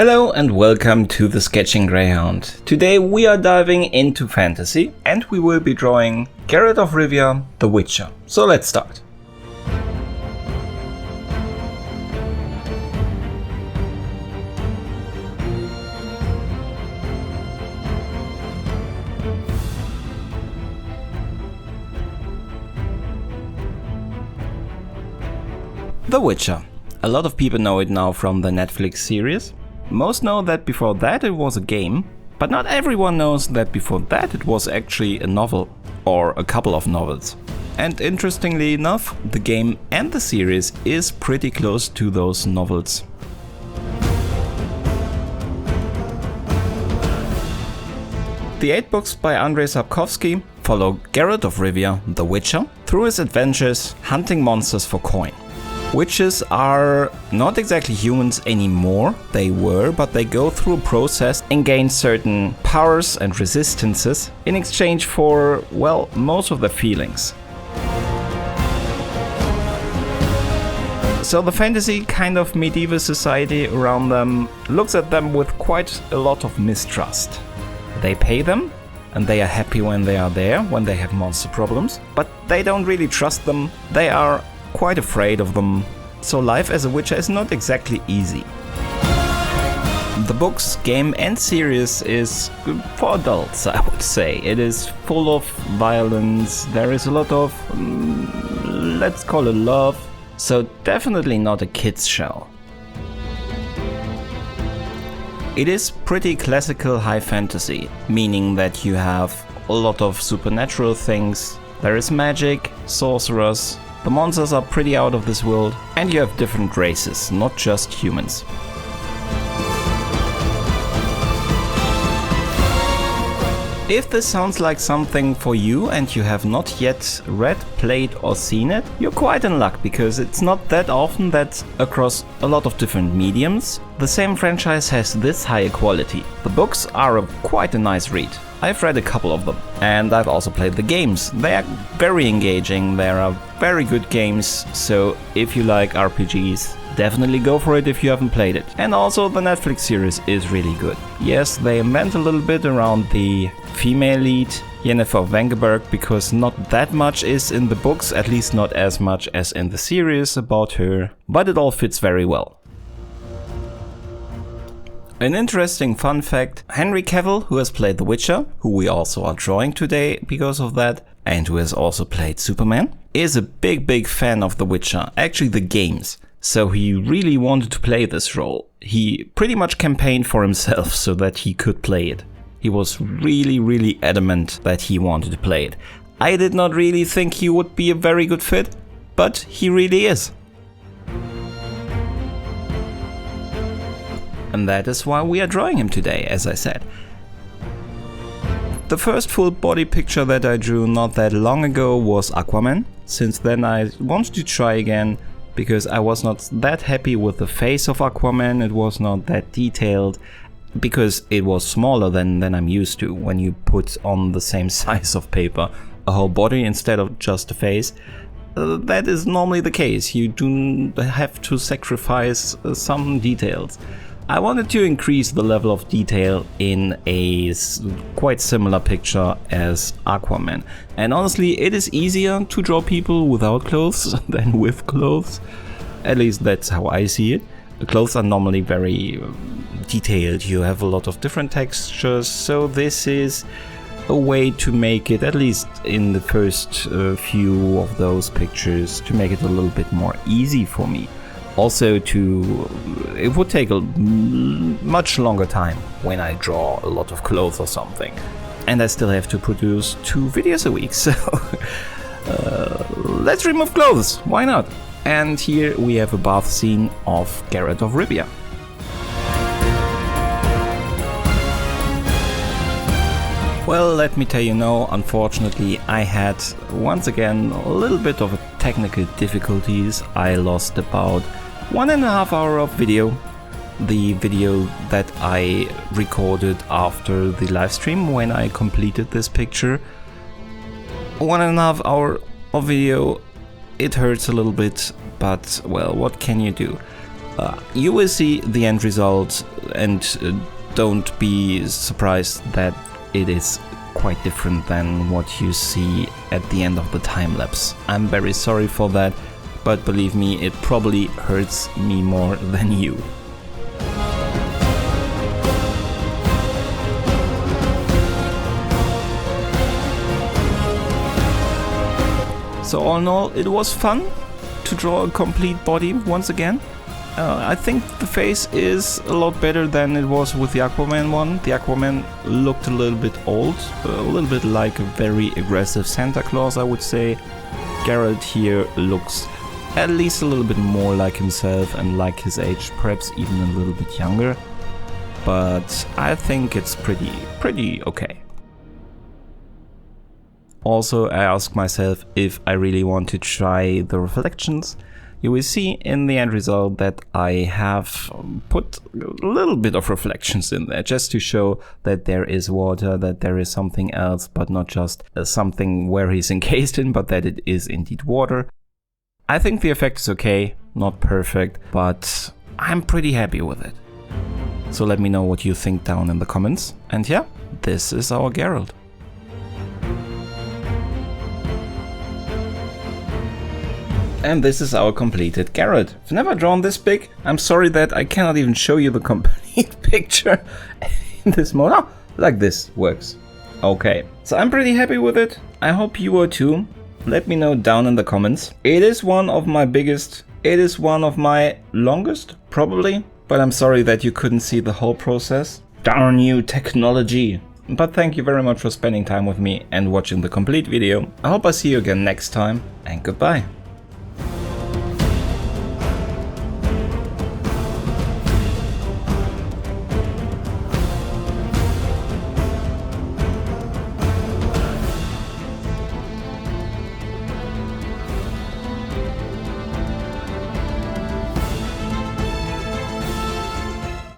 Hello and welcome to the Sketching Greyhound. Today we are diving into fantasy and we will be drawing Geralt of Rivia, The Witcher. So let's start. The Witcher. A lot of people know it now from the Netflix series. Most know that before that it was a game, but not everyone knows that before that it was actually a novel, or a couple of novels. And interestingly enough, the game and the series is pretty close to those novels. The 8 books by Andrzej Sapkowski follow Geralt of Rivia, the Witcher, through his adventures hunting monsters for coin. Witches are not exactly humans anymore, they were, but they go through a process and gain certain powers and resistances in exchange for, well, most of their feelings. So the fantasy kind of medieval society around them looks at them with quite a lot of mistrust. They pay them, and they are happy when they are there, when they have monster problems, but they don't really trust them, they are quite afraid of them, so life as a witcher is not exactly easy. The books, game and series is for adults, I would say. It is full of violence, there is a lot of, let's call it love, so definitely not a kids show. It is pretty classical high fantasy, meaning that you have a lot of supernatural things, there is magic, sorcerers, the monsters are pretty out of this world, and you have different races, not just humans. If this sounds like something for you and you have not yet read, played or seen it, you're quite in luck, because it's not that often that across a lot of different mediums, the same franchise has this high quality. The books are quite a nice read. I've read a couple of them, and I've also played the games. They are very engaging, they are very good games, so if you like RPGs, definitely go for it if you haven't played it. And also the Netflix series is really good. Yes, they invent a little bit around the female lead, Yennefer Vengerberg, because not that much is in the books, at least not as much as in the series about her, but it all fits very well. An interesting fun fact, Henry Cavill, who has played The Witcher, who we also are drawing today because of that, and who has also played Superman, is a big fan of The Witcher, actually the games. So he really wanted to play this role. He pretty much campaigned for himself so that he could play it. He was really adamant that he wanted to play it. I did not really think he would be a very good fit, but he really is. And that is why we are drawing him today, as I said. The first full body picture that I drew not that long ago was Aquaman. Since then I wanted to try again, because I was not that happy with the face of Aquaman, it was not that detailed, because it was smaller than I'm used to when you put on the same size of paper a whole body instead of just a face. That is normally the case, you do have to sacrifice some details. I wanted to increase the level of detail in a quite similar picture as Aquaman. And honestly, it is easier to draw people without clothes than with clothes. At least that's how I see it. The clothes are normally very detailed, you have a lot of different textures, so this is a way to make it, at least in the first few of those pictures, to make it a little bit more easy for me. Also it would take a much longer time when I draw a lot of clothes or something. And I still have to produce 2 videos a week, so let's remove clothes, why not? And here we have a bath scene of Geralt of Rivia. Well, let me tell you now, unfortunately I had once again a little bit of technical difficulties. I lost about 1.5 hours of video. The video that I recorded after the live stream when I completed this picture. 1.5 hours of video, it hurts a little bit, but well, what can you do? You will see the end result, and don't be surprised that it is quite different than what you see at the end of the time lapse. I'm very sorry for that, but believe me, it probably hurts me more than you. So all in all, it was fun to draw a complete body once again. I think the face is a lot better than it was with the Aquaman one. The Aquaman looked a little bit old, a little bit like a very aggressive Santa Claus, I would say. Geralt here looks at least a little bit more like himself and like his age, perhaps even a little bit younger. But I think it's pretty okay. Also, I ask myself if I really want to try the reflections. You will see in the end result that I have put a little bit of reflections in there, just to show that there is water, that there is something else, but not just something where he's encased in, but that it is indeed water. I think the effect is okay, not perfect, but I'm pretty happy with it. So let me know what you think down in the comments. And yeah, this is our Geralt. And this is our completed Geralt. I've never drawn this big. I'm sorry that I cannot even show you the complete picture in this mode. Oh, like this works. Okay, so I'm pretty happy with it. I hope you are too. Let me know down in the comments. It is one of my biggest. It is one of my longest, probably. But I'm sorry that you couldn't see the whole process. Darn you, technology. But thank you very much for spending time with me and watching the complete video. I hope I see you again next time, and goodbye.